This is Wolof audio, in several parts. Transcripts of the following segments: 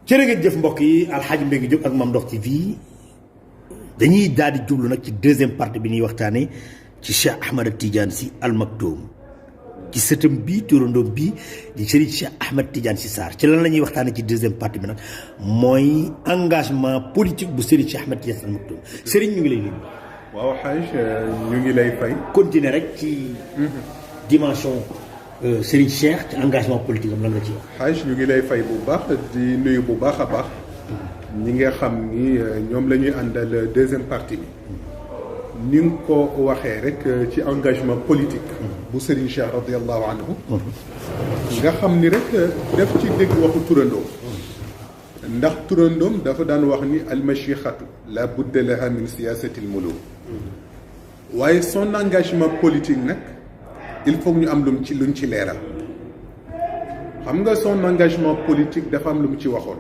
jërë ngeen jëf mbokk yi Alxaaji Mbengue Diop ak Mame Ndokh TV dañuy daal di jublu nag ci deuxième partie bi ñuy waxtaanee ci Cheikh Ahmed Tidiane Sy Al Maktoum ci sëtam bii turandoom bii di Serigne Cheikh Ahmed Tidiane Sy Sarr ci lan la ñuy waxtaanee ci deuxième partie bi nag mooy engagement politique bu Serigne Cheikh Ahmed Tidiane Sy Al Maktoum Serigne ñu ngi lay nuyu. waaw xaaj ñu ngi lay fay. continuer rek ci dimension Serigne Cheikh ci engagement politique am lan nga ci wax. xaaj ñu ngi lay fay bu baax di nuyu bu baax a baax ñi nga xam ni ñoom la ñuy àndal deuxième partie bi ni nga ko waxee rek ci engagement politique bu Serigne Cheikh radiallahu anhu nga xam ni rek def ci dégg waxu turandoom ndax turandoom dafa daan wax ni almachixatu la budda laha min siyasati l muluk waaye son engagement politique nag il faut ñu am luñ ci leeral xam nga son engagement politique dafa am lu mu ci waxoon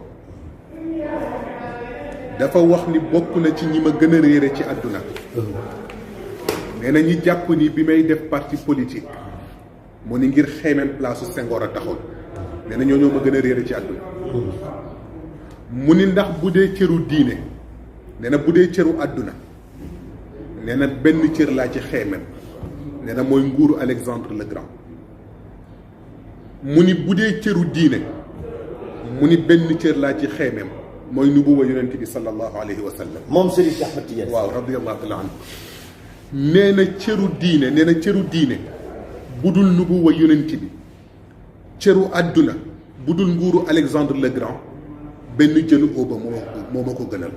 dafa wax ni bokk na ci ñi ma gën a réere ci àdduna nee na ñi jàpp ni bi may def parti politique mu ni ngir xeymeen place su Senghor a taxoon nee na ñoo ma gën a réere ci àdduna mu ni ndax bu dee cëru diine nee na bu dee cëru àdduna nee na benn cër laa ci xeymeen nee na mooy nguuru Alexandre le Grand mu ni bu dee cëru diine mu ni benn cër laa ci xeemeem mooy nubuwa yonent bi sallallahu alayhi wa sallam moom Serigne Cheikh Ahmed Tidiane. waaw radiyallahu taala anhu nee na cëru diine nee na cëru diine bu dul nubuwa yonent bi cëru àdduna bu dul nguuru Alexandre le Grand benn jënu óoba moo ma ko gënal.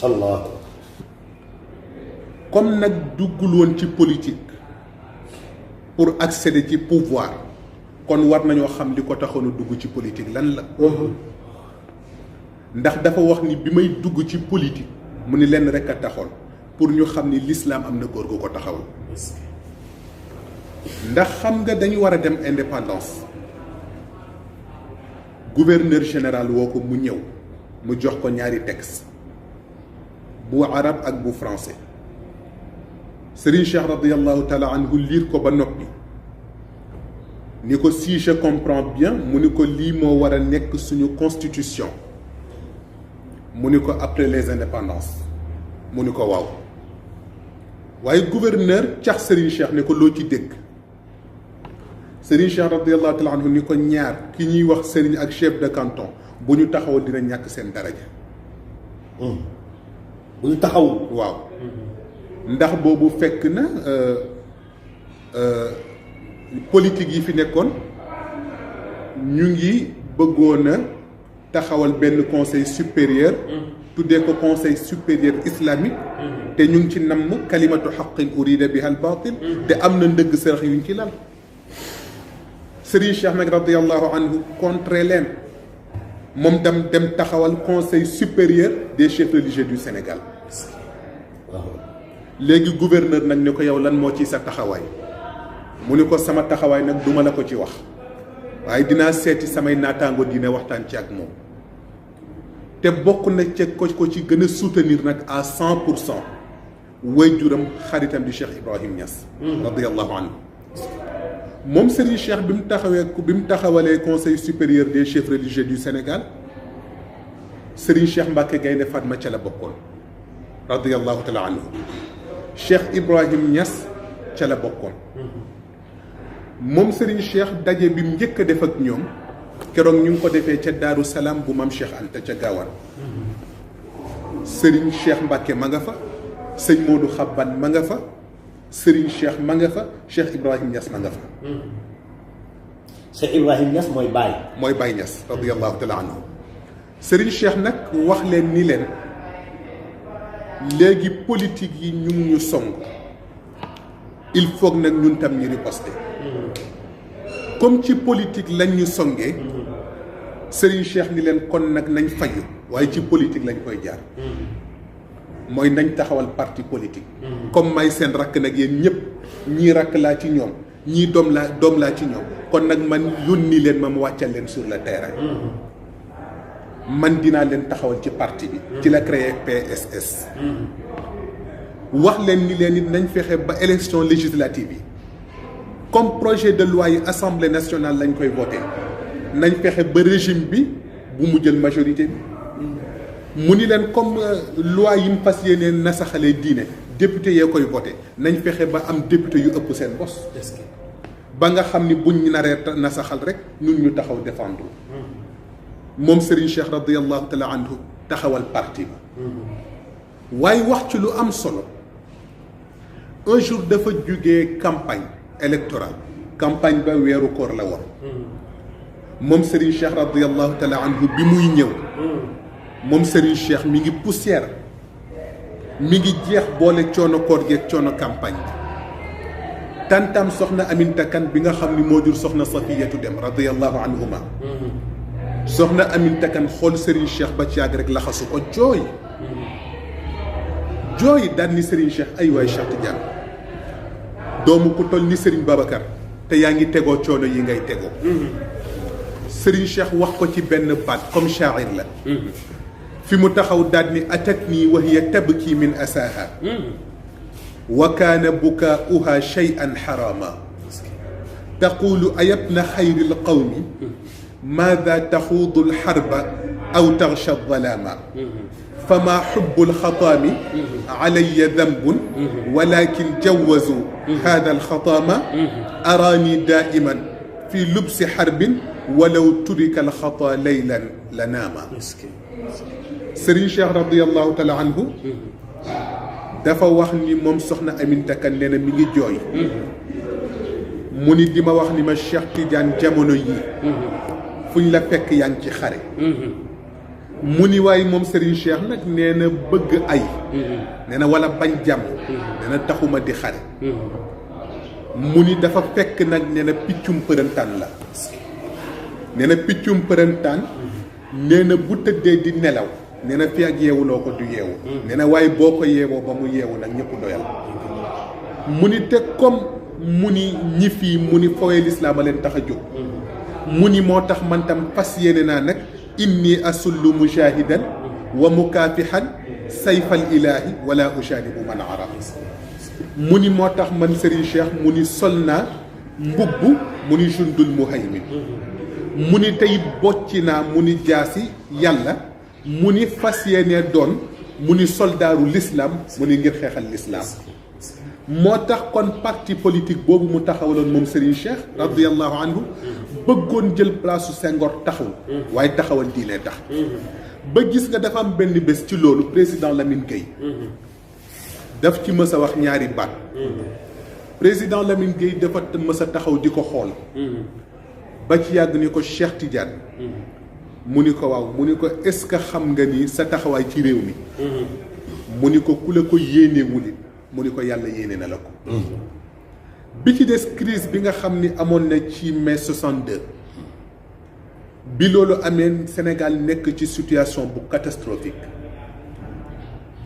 Allah. comme nag duggul woon ci politique pour accéder ci pouvoir kon war nañoo xam li ko taxoon a dugg ci politique lan la. ndax dafa wax ni bi may dugg ci politique mu ni lenn rek a taxoon pour ñu xam ni l'islam am na góor gu ko taxawal. ndax xam nga dañu war a dem indépendance gouverneur général woo ko mu ñëw mu jox ko ñaari texte bu arab ak bu français Serigne Cheikh radiallahu taala anhu liir ko ba noppi ni ko si je comprends bien mu ni ko lii moo war a nekk suñu constitution mu ni ko après les indépendances mu ni ko waaw waaye gouverneur cax Serigne Cheikh ne ko loo ci dégg Serigne Cheikh radiallahu taala anhu ni ko ñaar ki ñuy wax Serigne ak chef de canton bu ñu taxawal dina ñàkk seen daraja. bu ñu taxawul. waaw ndax boobu fekk na politique yi fi nekkoon ñu ngi bëggoon a taxawal benn conseil supérieur tuddee ko conseil supérieur islamique te ñu ngi ci namm kalimatu xaqin urida biha al batil te am na ndëgg sërëx yuñ ci lal Serigne Cheikh nag radiallahu anhu contre leen moom dem taxawal conseil supérieur des chefs religieux du Sénégal. léegi gouverneur nag ne ko yow lan moo ci sa taxawaay mu ni ko sama taxawaay nag duma la ko ci wax waaye dinaa seeti samay naataango dina waxtaan ci ak moom te bokk na ca ko ci gën a soutenir nag à 100% waajuram xaritam di Cheikh Ibrahim Niass radiallahu anhu moom Serigne Cheikh bi mu taxawalee conseil supérieur des chefs religieux du Sénégal Serigne Cheikh Mbacke Gaynde Fatma ca la bokkoon radiallahu taala anhu Cheikh Ibrahim Niass ca la bokkoon moom Serigne Cheikh daje bi mu njëkk a def ak ñoom keroog ñu ngi ko defee ca Daaru Salaam bu maam Cheikh Anta ca Gaawaan Serigne Cheikh Mbacke ma nga fa sëñ Modou Xabban ma nga fa Serigne Cheikh ma nga fa Cheikh Ibrahim Niass ma nga fa. Cheikh Ibrahim Niass mooy Baye. mooy Baye Niass radiyallahu taala anhu Serigne Cheikh nag wax leen ni leen léegi politique yi ñu ngi ñu song il faut nag ñun tam ñu riposter comme ci politique lañ ñu songee Serigne Cheikh ni leen kon nag nañ fayu waaye ci politique lañ koy jaar mooy nañ taxawal parti politique comme may seen rakk nag yéen ñëpp ñii rakk laa ci ñoom ñii doom laa ci ñoom kon nag man yónni leen ma wàccal leen sur le terrain man dinaa leen taxawal ci parti bi ci la créé PSS wax leen ni leen it nañ fexe ba élection législative yi comme projet de loi yi assemblée nationale lañ koy voté nañ fexe ba régime bi bu mu jël majorité bi mu ni leen comme loi yi mu fas yéene nasaxalee diine député yee koy voté nañ fexe ba am député yu ëpp seen bos ba nga xam ni buñ naree nasaxal rek ñun ñu taxaw défendre moom Serigne Cheikh radiyallahu taala anhu taxawal parti ba waaye wax ci lu am solo un jour dafa jugee campagne électorale campagne ba weeru koor la woon moom Serigne Cheikh radiyallahu taala anhu bi muy ñëw moom Serigne Cheikh mi ngi poussière mi ngi jeex boole coono koor gi ak coono campagne bi tantam soxna Aminta Kan bi nga xam ni moo jur soxna Safiyatu Dem radiyallahu anhuma soxna Aminta Kan xool Serigne Cheikh ba ci yàgg rek laxasu ko jooy daan ni Serigne Cheikh ay waay Cheikh Tidiane doomu ku toll ni Serigne Babacar te yaa ngi tegoo coono yi ngay tegoo Serigne Cheikh wax ko ci benn baat comme shaa'ir la fi mu taxaw daal ni atatni wa hiya tabki min asaaha wa kaana bukaa'uha shay'an xaraama taqulu ayabna xayri lqawmi maada taxuudu lxarba aw taxsha ldalaama fama xubbu lxataami calaya dambun walakin jawazuu hada alxataama araani daa'iman fi lubsi xarbin walaw turika alxataa laylan la naama Serigne Cheikh radiyallahu taala anhu dafa wax ni moom soxna Aminta Kan nee na mi ngi jooy mu ni di ma wax ni ma Cheikh Tidiane jamono yii fu ñu la fekk yaa ngi ci xare mu ni waaye moom Serigne Cheikh nag nee na bëgg ay nee na wala bañ jàmm nee na taxuma di xare mu ni dafa fekk nag nee na piccum përëntaan la nee na piccum përëntaan nee na bu tëddee di nelaw nee na fi ak yeewuloo ko du yeewu nee na waaye boo ko yeewoo ba mu yeewu nag ñëpp doyal mu ni te comme mu ni ñi fii mu ni fowee lislaam a leen tax a jóg mu ni moo tax man tam fas yéene naa nag inni asullu mujahidan wa mukaafihan sayfal ilaahi wala ushanibu man arab mu ni moo tax man Serigne Cheikh mu ni sol naa mbubb mu ni jundul muhaymin mu ni tey bocci naa mu ni jaasi yàlla mu ni fas yéene doon mu ni soldaaru l'islam mu ni ngir xeexal l'islam moo tax kon parti politique boobu mu taxawaloon moom Serigne Cheikh radiyallahu anhu bëggoon jël place su Senghor taxaw waaye taxawal diine tax ba gis nga dafa am benn bés ci loolu président Lamine Gueye daf ci mës a wax ñaari baat président Lamine Gueye dafa mës a taxaw di ko xool ba ci yàgg ni ko Cheikh Tidiane mu ni ko waaw mu ni ko est-ce que xam nga ni sa taxawaay ci réew mi mu ni ko ku la ko yéenewuli mu ni ko yàlla yéene na la ko bi ci des crise bi nga xam ni amoon na ci mai 62 bi loolu amee Sénégal nekk ci situation bu catastrophique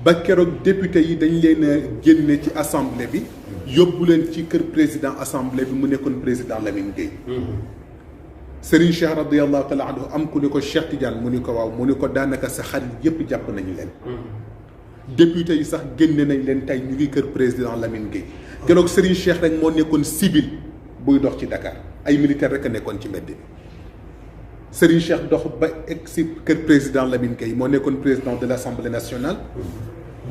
ba keroog député yi dañ leen a génne ci assemblée bi yóbbu leen ci kër président assemblée bi mu nekkoon président Lamine Gueye Serigne Cheikh radiyallahu taala anhu am ku ni ko Cheikh Tidiane mu ni ko waaw mu ni ko daanaka sa xarit yépp jàpp nañu leen député yi sax génne nañ leen tey ñu ngi kër président Lamine Gueye keroog Serigne Cheikh rek moo nekkoon civil buy dox ci Dakar ay militaire rek a nekkoon ci mbedd bi Serigne Cheikh dox ba egg si kër président Lamine Gueye moo nekkoon président de l'Assemblée nationale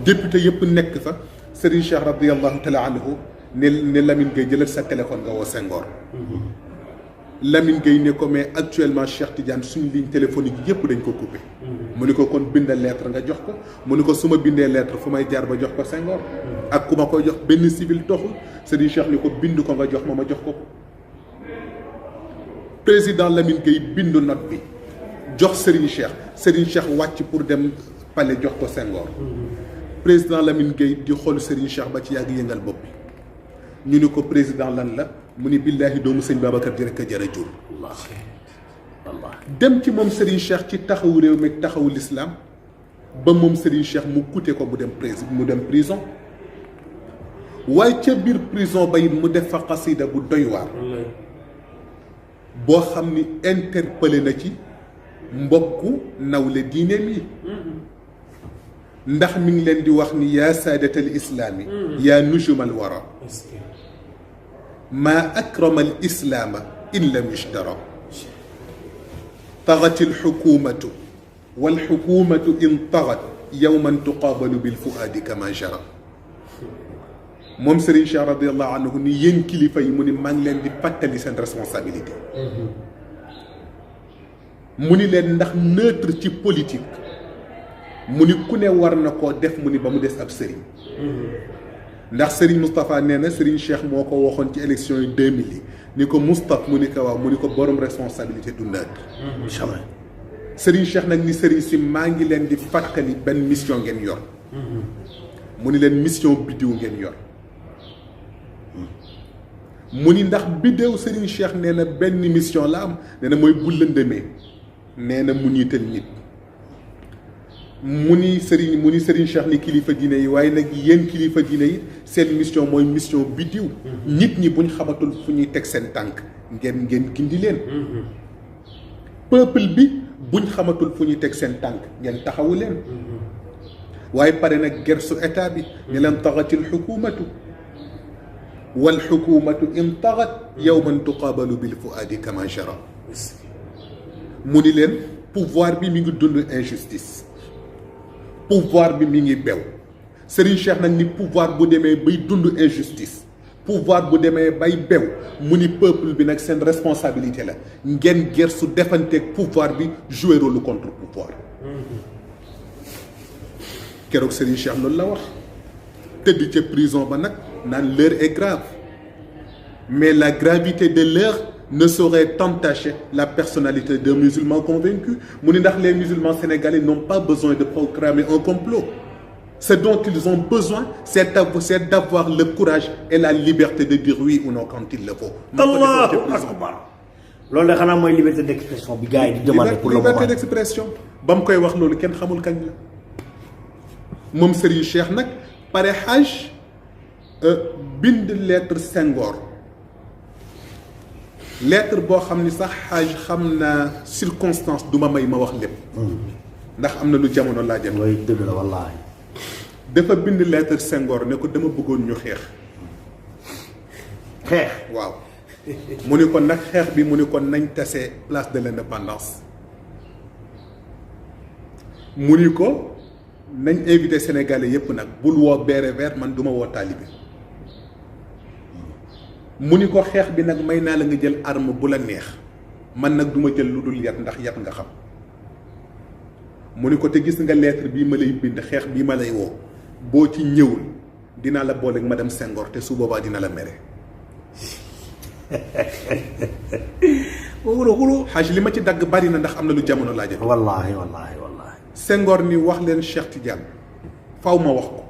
député yëpp nekk fa Serigne Cheikh radiyallahu taala anhu ne Lamine Gueye jëlal sa téléphone nga woo Senghor Lamine Gueye ne ko mais actuellement Cheikh Tidiane suñu ligne téléphonique yëpp dañ ko coupé mu ni ko kon bindal lettre nga jox ko mu ni ko su ma bindee lettre fu may jaar ba jox ko Senghor ak ku ma koy jox benn civil toxul Serigne Cheikh ni ko bind ko nga jox ma jox ko président Lamine Gueye bindu note bi jox Serigne Cheikh wàcc pour dem palais jox ko Senghor président Lamine Gueye di xool Serigne Cheikh ba ci yàgg yëngal bopp bi ñu ni ko président lan la mu ni billaahi doomu sëñ Babacar di rek a jara jur dem ci moom Serigne Cheikh ci taxawu réew mi taxawu l'islam ba moom Serigne Cheikh mu coûté ko mu dem prison waaye ca biir prison ba it mu def fa xasida bu doy waar boo xam ni interpellé na ci mbokku nawle diineem yi ndax mi ngi leen di wax ni yaa saadatal islaami yaa nujumal wara maa akrama al islaama in lam yushtara طغت الحكومة والحكومة إن طغت يوما تقابل بالفؤاد كما جرى moom Serigne Cheikh radiyallahu anhu ni yéen kilifa yi mu ni maa ngi leen di fàttali seen responsabilité mu ni leen ndax neutre ci politique mu ni ku ne war na koo def mu ni ba mu des ab sëriñ ndax Serigne Moustapha nee na Serigne Cheikh moo ko waxoon ci élection yi 2000 yi ni ko Moustapha mu ni ko waaw mu ni ko borom responsabilité du neutre Serigne Cheikh nag ni Serigne si maa ngi leen di fàttali benn mission ngeen yor mu ni leen mission biddiw ngeen yor mu ni ndax biddéew Serigne Cheikh nee na benn mission la am nee na mooy bu lëndëmee nee na mu niital nit mu ni Serigne Cheikh ni kilifa diine yi waaye nag yéen kilifa diine yi seen mission mooy mission biddiw nit ñi buñ xamatul fu ñuy teg seen tànk ngeen gindi leen peuple bi buñ xamatul fu ñuy teg seen tànk ngeen taxawu leen waaye pare nag gersu état bi ne leen taxatil xukumatu wal xukumatu in taxat yawman tuqaabalu bil fuaadi kama jara mu ni leen pouvoir bi mi ngi dund injustice pouvoir bi mi ngi bew Serigne Cheikh nag ni pouvoir bu demee bay dund injustice pouvoir bu demee bay bew mu ni peuple bi nag seen responsabilité la ngeen gersu defanteeg pouvoir bi jouer rôle contre pouvoir keroog Serigne Cheikh loolu la wax tëdd ca prison ba nag naan l'heure est grave mais la gravité de l'heure ne saurait entacher la personnalité d'un musulman convaincu mu ni ndax les musulmans sénégalais n'ont pas besoin de proclamer un complot ce dont ils ont besoin c'est d'avoir le courage et la liberté de dire oui ou non quand il le faut. Allahu akbar loolu de xanaa mooy liberté d'expression bi gars yi di demander pour le moment liberté d'expression ba mu koy wax loolu kenn xamul kañ la moom Serigne Cheikh nag pare Hajj bind lettre Senghor lettre boo xam ni sax Hajj xam naa circonstance du ma may ma wax lépp ndax am na lu jamono laajal mooy dëgg la wallaahi dafa bind lettre Senghor ne ko dama bëggoon ñu xeex waaw mu ni ko nag xeex bi mu ni ko nañ tase place de l'indépendance mu ni ko nañ invité sénégalais yépp nag bul woo beere vert man duma woo taalibe mu ni ko xeex bi nag may naa la nga jël arme bu la neex man nag duma jël lu dul yat ndax yat nga xam mu ni ko te gis nga lettre bii ma lay bind xeex bii ma lay woo boo ci ñëwul dinaa la booleeg madame Senghor te su boobaa dina la mere xaj li ma ci dagg bari na ndax am na lu jamono laaja wallaahi Senghor ni wax leen Cheikh Tidiane faw ma wax ko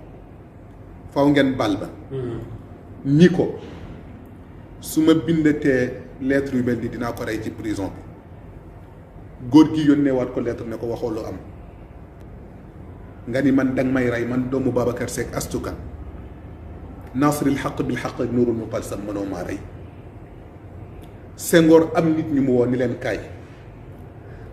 faw ngeen bal ba ni ko su ma bindatee lettre yu mel ni dinaa ko rey ci prison bi góor gi yónnee waat ko lettre ne ko waxoo lu am nga ni man danga may rey man doomu Babacar Seck astukan nasril xaq bil xaq ak nuurul mutalsam mënoo maa rey Senghor am nit ñu mu woo ni leen kaay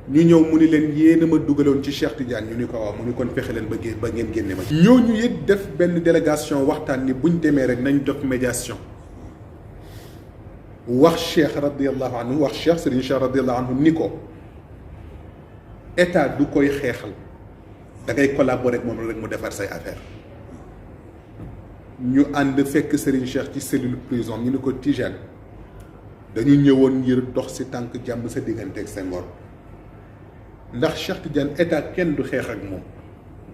ñu ñëw mu ni leen yéen a ma dugaloon ci Cheikh Tidiane ñu ni ko waaw mu ni kon fexe leen ba ngeen génne ma ci ñooñu it def benn délégation waxtaan ni buñ demee rek nañ def médiation wax Cheikh radiallahu anhu wax Cheikh Serigne Cheikh radiallahu anhu ni ko état du koy xeexal da ngay collaborer ak moom rek mu defar say affaire ñu ànd fekk Serigne Cheikh ci cellule prison ñu ni ko Tidiane dañu ñëwoon ngir dox si tànk jàmm sa diggante ak Senghor ndax Cheikh Tidiane état kenn du xeex ak moom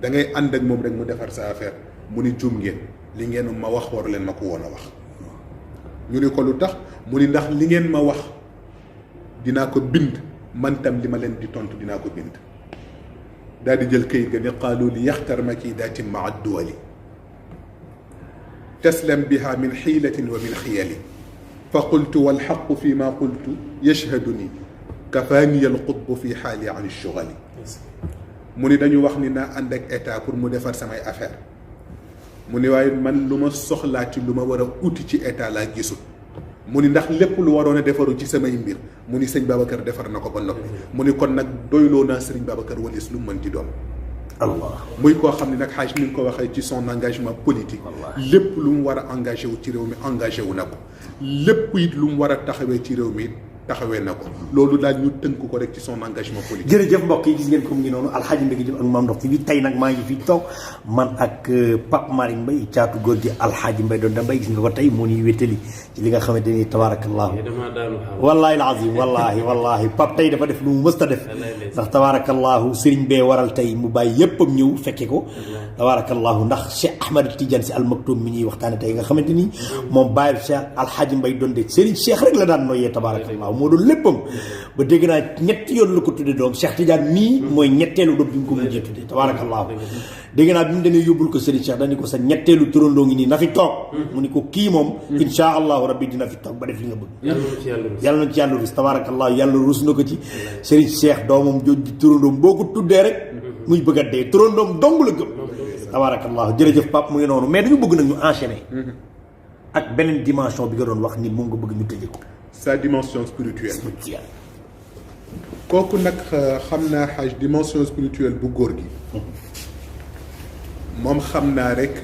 da ngay ànd ak moom rek mu defar sa affaire mu ni jum ngeen li ngeen ma wax waru leen ma ko woon a wax ñu ni ko lu tax mu ni ndax li ngeen ma wax dinaa ko bind man tam li ma leen di tontu dinaa ko bind daal di jël kayit ga ni qaalu li yaxtar makidatin maa duwali taslam biha min xiilatin wa min xiyali fa qultu walxaqu fi ma qultu yashhaduni kafaani alqutbu fi xaali an shugali mu ni dañu wax ni naa ànd ak état pour mu defar samay affaire mu ni waaye man lu ma soxlaa ci lu ma war a uti ci état laa gisul mu ni ndax lépp lu waroon a defaru ci samay mbir mu ni sëñ Babacar defar na ko ba noppi mu ni kon nag doyloo naa sëriñ Babacar walis lu mu mën ci doon Allah muy koo xam ne nag xaaj ni nga ko waxee ci son engagement politique lépp lu mu war a engagé wu ci réew mi engagé wu na ko lépp it lu mu war a taxawee ci réew mi taxawee na ko loolu daal ñu tënk ko rek ci son engagement politique. jërëjëf mbokk yi gis ngeen ko mu ngi noonu Alxaaji Mbégi Jóob ak Mame Ndokh TV tey nag maa ngi fi toog man ak Pape Malick Mbaye caatu góor gi Alxaaji Mbaye doon da Mbaye gis nga ko tey moo ñuy wéttali ci li nga xamante ni tabaarakallaahu wallaahi alazim wallaahi Pape tey dafa def lu mu mësta def ndax tabaarakallaahu sëriñ bee waral tey mu bàyyi yéppam ñëw fekke ko tabaarakallaahu ndax Cheikh Ahmad Tidiane Sy Al Maktoum mi ñuy waxtaane tey nga xamante ni moom bàyyi Cheikh Alxaaji Mbaye doon de sëriñ Cheikh rek la daan nooyee tabaarakallaahu moo doon léppam ba dégg naa ñetti yoon la ko tudde doom Cheikh Tidiane mii mooy ñetteelu doom bi mu ko mujjee tudde tabaarakallaahu dégg naa bi mu demee yóbbul ko Serigne Cheikh dañu ko sa ñetteelu turandoo ngi nii na fi toog mu ni ko kii moom insha allahu rabbi dina fi toog ba def li nga bëgg yàlla na ci yàlla rus tabaarakallaahu yàlla rus na ko ci Serigne Cheikh doomam jooj di turandoom boo ko tuddee rek muy bëgg a dee turandoom dong la gëm tabaarakallaahu jërëjëf Pape mu ngi noonu mais dañu bëgg nag ñu enchaîner ak beneen dimension bi nga doon wax ni moom nga bëgg ñu tëjee ko sa dimension spirituelle kooku nag xam naa xaaj dimension spirituelle bu góor gi moom xam naa rek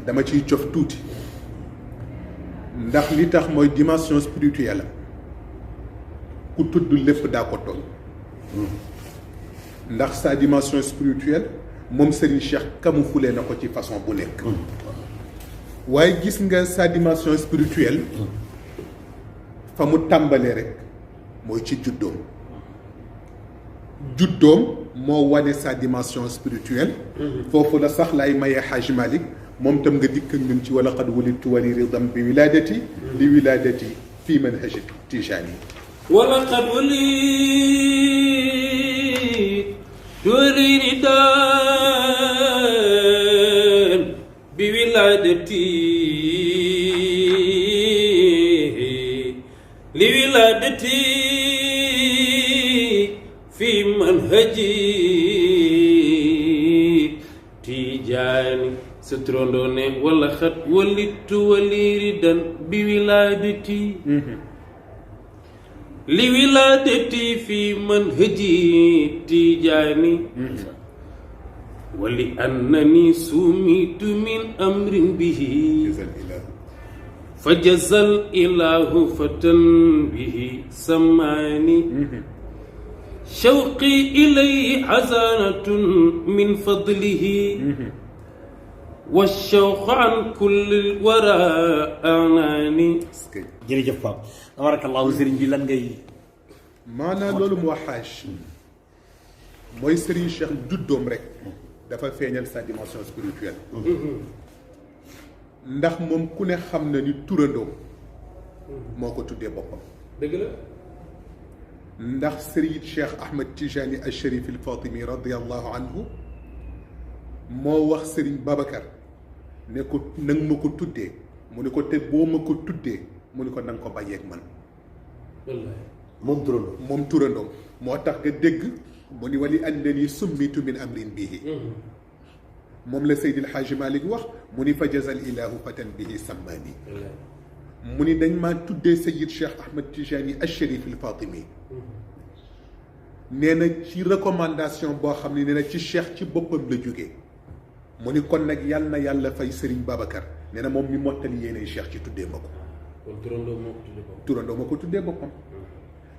dama ciy cof tuuti ndax li tax mooy dimension spirituelle ku tudd lépp daa ko toll ndax sa dimension spirituelle moom Serigne Cheikh camouflé na ko ci façon bu nekk waaye gis nga sa dimension spirituelle fa mu tàmbalee rek mooy ci juddoom moo wane sa dimension spirituelle foofu la sax lay mayee Haj Malick moom tam nga dikk ñun ci wala qad wulidtu wa li ridam bi wiladati li wiladati fi manhaj tijani wala qad wulidtu wa li ridam bi wiladati li wiladati fi manhaji tijaani sa turandoo ne wala xat walittu waliridan bi wiladati li wiladati fi manhaji tijaani wali annani sumitu min amrin bihi fajazal ilahu fatan bihi samani shawqi ilayhi hazanatun min fadlihi wa shawq an kulli wara anani jërëjëf Pape tabarakallahu sëriñ bi lan ngay maanaam loolu moo xaaj mooy Serigne Cheikh juddoom rek dafa feeñal sa dimension spirituelle ndax moom ku ne xam na ni turandoom moo ko tuddee boppam dëgg la ndax Serigne Cheikh Ahmed Tijani al Sharif al Fatimi radiyallahu anhu moo wax Serigne Babacar ne ko nang ma ko tuddee mu ne ko te boo ma ko tuddee mu ne ko nanga ko bàyyeeg man moom turandoom moo tax nga dégg mu ni wali annani summitu min amrin bihi moom la Seydil Hadji Malick wax mu ni fa jazal ilahu fatan bihi sammani mu ni dañ maa tuddee Seyyid Cheikh Ahmed Tijani al Sharif al Fatimi nee na ci recommandation boo xam ne nee na ci Cheikh ci boppam la jógee mu ni kon nag yàlla na yàlla fay Serigne Babacar nee na moom mi mottali yéenay Cheikh ci tuddee ma ko turandoo ma ko tuddee boppam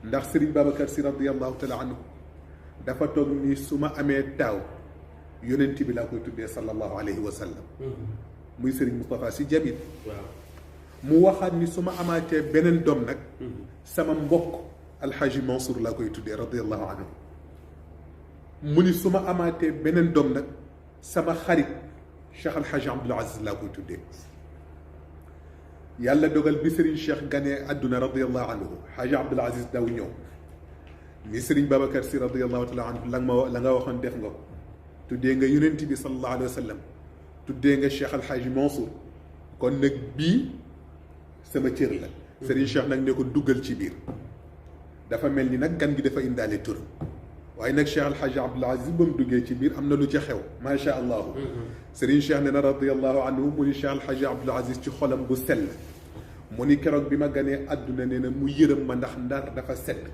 ndax Serigne Babacar si radiyallahu taala anhu dafa toog ni su ma amee taaw yonent bi laa koy tuddee sallallahu alayhi wa sallam muy Serigne Moustapha Sy Jamil mu waxaat ni su ma amaatee beneen doom nag sama mbokk alxaaji Mansour laa koy tuddee radiyallahu anhu mu ni su ma amaatee beneen doom nag sama xarit Cheikh alxaaji Abdoul Aziz laa koy tuddee yàlla dogal bi Serigne Cheikh ganee àdduna radiyallahu anhu xaaji Abdoul Aziz daw ñëw ni Serigne Babacar Sy radiyallahu taala anhu la nga waxoon def nga ko tuddee nga yonent bi sallallahu alayhi wa sallam tuddee nga Cheikh alxaaji Mansour kon nag bii sama cër la Serigne Cheikh nag ne ko duggal ci biir dafa mel ni nag gan gi dafa indaale tur waaye nag Cheikh alxaaji Abdoul Aziz ba mu duggee ci biir am na lu ca xew macha allah Serigne Cheikh ne na radiyallahu anhu mu ni Cheikh alxaaji Abdoul Aziz ci xolam bu sell mu ni keroog bi ma ganee àdduna nee na mu yërëm ma ndax ndar dafa sedd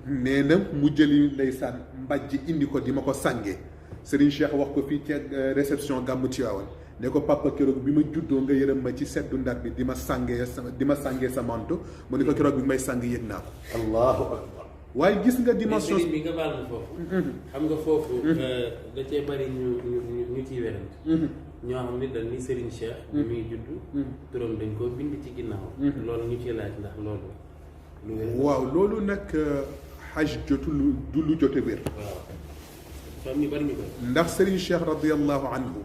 nee na mu jëli ndeysaan mbàjj indi ko di ma ko sàngee Serigne Cheikh wax ko fii ci réception gàmmu Tiwaawan ne ko papa keroog bi ma juddoo nga yërëm ma ci seddu ndar bi di ma sàngee sa manto mu ne ko keroog bi may sàng yëg naa ko. allahu akbar. waaye gis nga dimension bi nga baal ma foofu. xam nga foofu. da cee bari ñu ciy werante. ñoo xam ne dañ ni Serigne Cheikh. bi muy juddu. turam dañ koo bind ci ginnaaw. loolu ñu ciy laaj ndax loolu. lu wér waaw loolu nag xaj jotu du lu jote wér. waaw fam ñu bari ñu koy. ndax Serigne Cheikh radiyallahu anhu.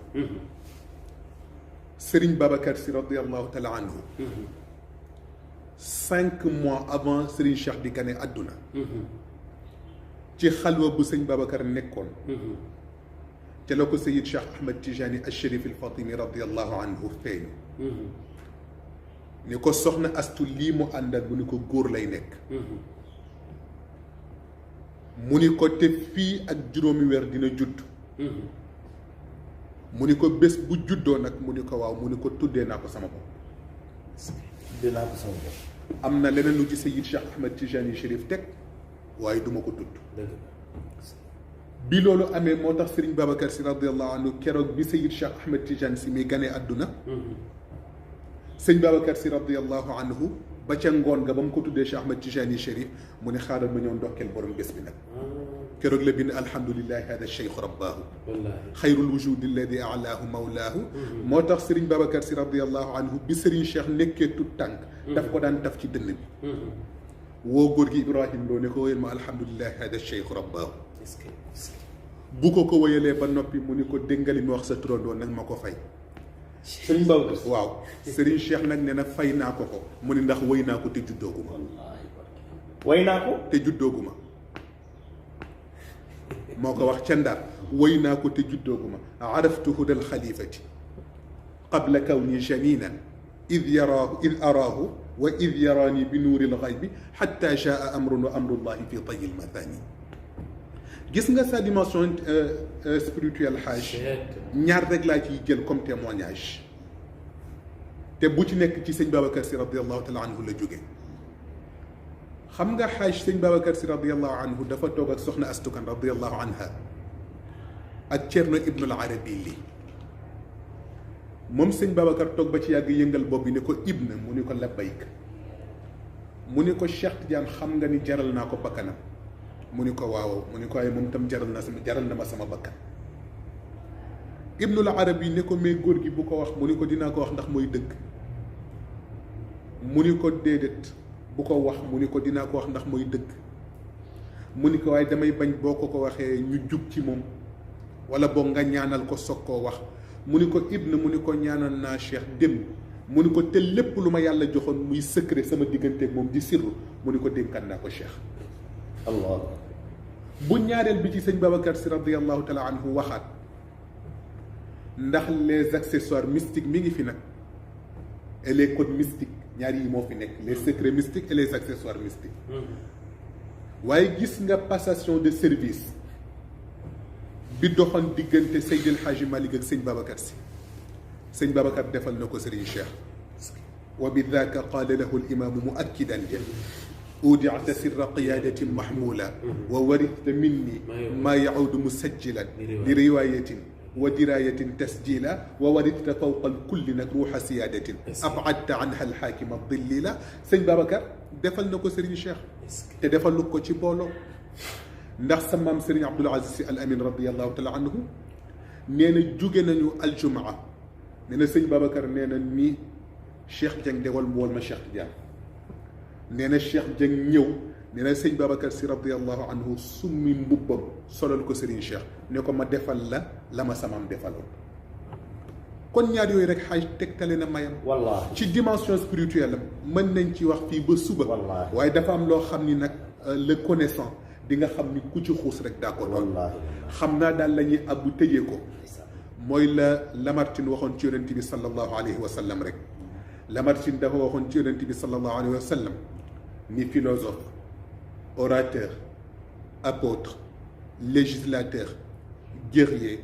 Serigne Babacar Sy radiyallahu taala anhu. 5 mois avant Serigne Cheikh di gane àdduna. ci xalwa bu sëñ Babacar nekkoon. te la ko Seyid Cheikh Ahmed Tijani al-Sharif al-Fatimi radiyallahu anhu feeñu. ni ko soxna astu lii mu àndal mu ni ko góor lay nekk. mu ni ko te fii ak juróomi weer dina judd. mu ni ko bés bu juddoo nag mu ni ko waaw mu ni ko tuddee naa ko sama bopp. tuddee naa ko sama bopp. am na leneen lu ci Seyid Cheikh Ahmed Tijani Chérif teg waaye duma ko tudd. bi loolu amee moo tax Serigne Babacar Sy radiyallahu anhu keroog bi Seyid Cheikh Ahmed Tijani Sy mi ganee àdduna. sëñ Babacar Sy radiyallahu anhu ba ca ngoon nga ba mu ko tuddee Cheikh Ahmed Tijani Chérif mu ne xaaral ma ñëw ndokkeel borom bés bi nag. keroog la bind alhamdulillahi hada cheikh rabbaahu. xayrul wujudi alladi alaahu mawlaahu. moo tax Serigne Babacar Sy radiyallahu anhu bi Serigne Cheikh nekkee tut tànk. daf ko daan taf ci dënn bi. woo góor gi Ibrahim loo ne ko wéyal ma alhamdulillahi hada cheikh rabbaahu. bu ko wéyalee ba noppi mu ni ko déngali mi wax sa turandoo nag ma ko fay. Serigne Babacar. waaw Serigne Cheikh nag nee na fay naa ko ko mu ni ndax wéy naa ko te juddooguma. way naa ko te juddooguma. moo ko wax ca Ndar wéy naa ko te juddooguma. araftu hudal xalifati qabla kawni janinan id araahu wa id yaraani bi nuuril xaybi xatta jaa amrun wa amrullahi fi tayil mathani. gis nga sa dimension spirituelle xaaj ñaar rek laa ciy jël comme témoignage te bu ci nekk ci sëñ Babacar Sy radiyallahu taala anhu la jóge. xam nga xaaj sëñ Babacar Sy radiyallahu anhu dafa toog ak soxna astukan radiyallahu anha ak Cerno Ibnul Arabi li moom sëñ Babacar toog ba ci yàgg yëngal bopp bi ne ko ibna mu ni ko labbayk mu ni ko Cheikh Tidiane xam nga ni jaral naa ko bakkanam mu ni ko waaw mu ni ko waaye moom tam jaral na ma sama bakkan. Ibnul Arabi ne ko mais góor gi bu ko wax mu ni ko dinaa ko wax ndax mooy dëgg. mu ni ko déedéet bu ko wax mu ni ko dinaa ko wax ndax mooy dëgg. mu ni ko waaye damay bañ boo ko waxee ñu jug ci moom wala boog nga ñaanal ko soog koo wax. mu ni ko ibna mu ni ko ñaanal naa Cheikh dem mu ni ko te lépp lu ma yàlla joxoon muy secret sama digganteeg moom di sirru mu ni ko dénkaan naa ko Cheikh. Allah. bu ñaareel bi ci sëñ Babacar Sy radiyallahu taala anhu waxaat ndax les accessoires mystiques mi ngi fi nag et les codes mystiques ñaar yi moo fi nekk les secrets mystiques et les accessoires mystiques. waaye gis nga passation de service bi doxoon diggante Seydil Hadji Malick ak sëñ Babacar Sy sëñ Babacar defal na ko Serigne Cheikh. wa bi daaka qaala lahu al-imaamu muakkidan أودعت سر قيادة محمولة وورثت مني ما يعود مسجلا لرواية ودراية تسجيلا وورثت فوق الكل روح سيادة أبعدت عنها الحاكم الضليلا. sëñ Babacar defal na ko Serigne Cheikh te defal lu ko ci booloo ndax sa maam Serigne Abdoul Aziz Sy Al Amin radiyallahu taala anhu nee na jóge nañu aljumaa nee na sëñ Babacar nee na ni Cheikh Dieng de wal ma Cheikh Tidiane nee na Cheikh Dieng ñëw nee na sëñ Babacar Sy radiyallahu anhu summi mbubbam solal ko Serigne Cheikh ne ko ma defal la ma samam defaloon. kon ñaar yooyu rek xaaj tegtale na mayam. wallaahi ci dimension spirituelle am mën nañ ci wax fii ba suba. wallaahi waaye dafa am loo xam ni nag le connaissant di nga xam ni ku ci xuus rek daa ko doon. xam naa daal la ñuy abbu tëjee ko. mooy la Lamartine waxoon ci yonent bi sallallahu alayhi wa sallam rek. Lamartine dafa waxoon ci yonent bi sallallahu alayhi wa sallam ni philosophe, orateur, apôtre, législateur, guerrier,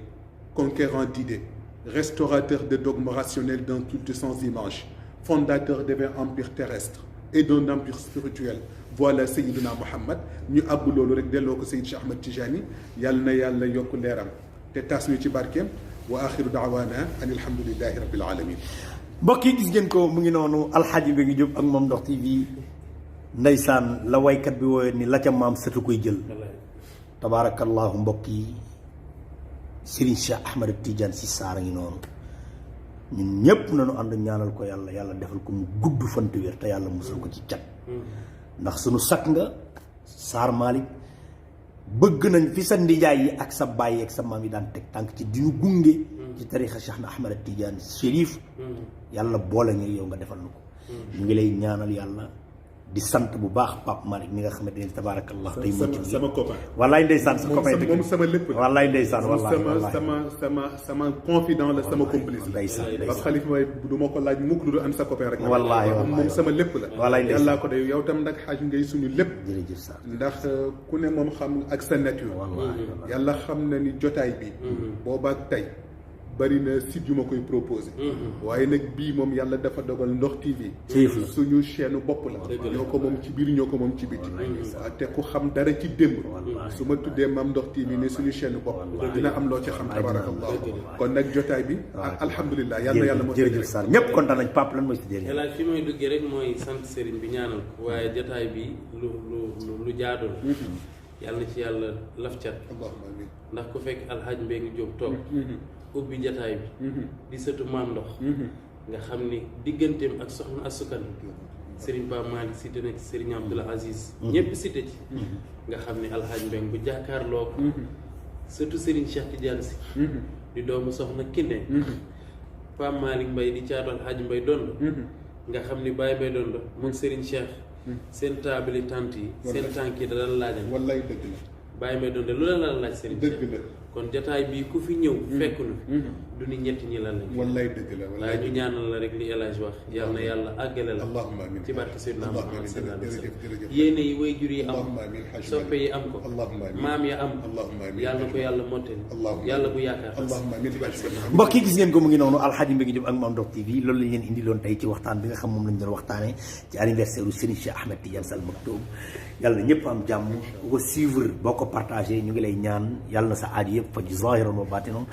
conquérant d'idées, restaurateur de dogmes rationnels d'un culte sans image, fondateur d'un empire terrestre et d'un empire spirituel. Voilà Sayyidina Muhammad. ñu àbb loolu rek delloo ko Sayyid Cheikh Ahmed Tijani yàlla na yàlla yokk leeram te tas ñu ci barkeem wa axiru daawaana an alhamdulillahi rabbil alamin. mbokk yi gis ngeen ko mu ngi noonu alxaaji Mbengue Diop ak Mame Ndokh TV ndeysaan la waykat bi wooyoon ni la ca maam sëtu koy jël tabaarakallaahu mbokk yi Serigne Cheikh Ahmed Tidiane Sy Sarr a ngi noonu ñun ñépp nañu ànd ñaanal ko yàlla yàlla defal ko mu gudd fant wér te yàlla musal ko ci cat ndax suñu sakk nga Sarr Malick bëgg nañ fi sa ndijaay yi ak sa baay ak sa maam yi daan teg tànk ci diñu gunge ci tarixa Cheikh na Ahmed Tidiane Chérif yàlla boole nga yow nga defal na ko ñu ngi lay ñaanal yàlla di sant bu baax Pape Malick mi nga xamante ne tabaarakallah tey sama copain wallaay ndeysaan sa copain moom sama lépp la wallaay ndeysaan sama confident la sama complice la ndeysaan parce que xalifa may du ma ko laaj mukk lu am sa copain rek wallaay moom sama lépp la wallaay ndeysaan yàllaa ko de yow tam nag xaaj ngay suñu lépp jërëjëf Sarr ndax ku ne moom xam ak sa nature yàlla xam na ni jotaay bi boobaak tey bari na site yu ma koy proposé waaye nag bii moom yàlla dafa dogal Ndokh TV suñu chaîne bopp la ñoo ko moom ci biir ñoo ko moom ci biti waaw te ku xam dara ci démb su ma tuddee Mame Ndokh TV ne suñu chaîne bopp dina am loo ci xam tabarakallah kon nag jotaay bi alhamdulilah yàlla moo jërëjëf Sarr ñëpp kontaan nañ Pape lan mooy si jërëjëf yàlla fi may duggee rek mooy sant sëriñ bi ñaanal ko waaye jotaay bi lu jaadu la yàlla na ci yàlla laf cat ndax ku fekk alxaaji Mbengue Diop toog ubbi jataay bi di sëtu Mame Ndokh nga xam ni digganteem ak soxna asukan Serigne Pape Malick cité na ci Serigne Abdoul Aziz ñëpp cité ci nga xam ni alxaaji Mbengue bu jàkkaarloo ko sëtu Serigne Cheikh Tidiane Sy di doomu soxna Kiné Pape Malick Mbaye di caatu alxaaji Mbaye Dondo nga xam ni Baye Mbaye Dondo moom Serigne Cheikh seen taabali tant yi seen tànk yi da daan laajal wallaay dëgg la Baye Mbaye Dondo lu la laaj Serigne dëgg la kon jataay bii ku fi ñëw fekk nu du ni ñett ñi lan lañ wallaay dëgg la waaye ñu ñaanal la rek li El Hadj wax yal na yàlla àggale la allahumma amiin ci barke Seydina Muhammad sallallahu alayhi wa sallam jërëjëf yéene yi way jur yi am allahumma amiin soppe yi am ko allahumma amiin maam ya am allahumma amiin yàlla na ko yàlla mottali yàlla bu yaakaar allahumma amiin mbokk yi gis ngeen ko mu ngi noonu alxaaji Mbengue Diop ak Mame Ndokh TV loolu lañ leen indi loon tey ci waxtaan bi nga xam moom lañ doon waxtaane ci anniversaire u Serigne Cheikh Ahmed Tidiane Sy Al Maktoum yàlla na ñëpp am jàmm ku ko suivre boo ko partagé ñu ngi lay ñaan yàlla na sa aaj yëpp faj zahiran wa baatinan